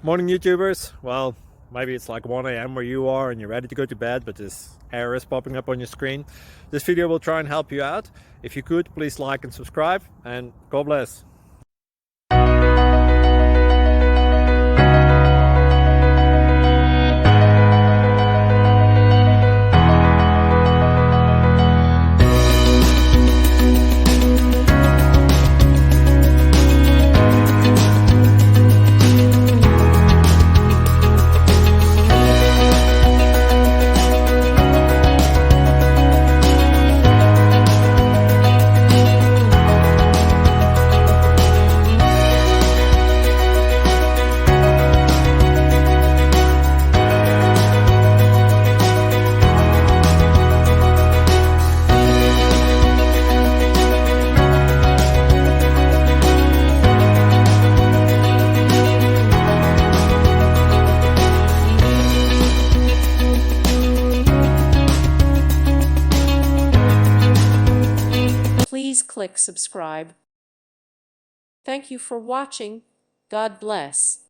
Morning YouTubers. Well, maybe it's like 1 a.m. where you are and you're ready to go to bed, but this error is popping up on your screen. This video will try and help you out. If you could, please like and subscribe, and God bless. Please click subscribe. Thank you for watching. God bless.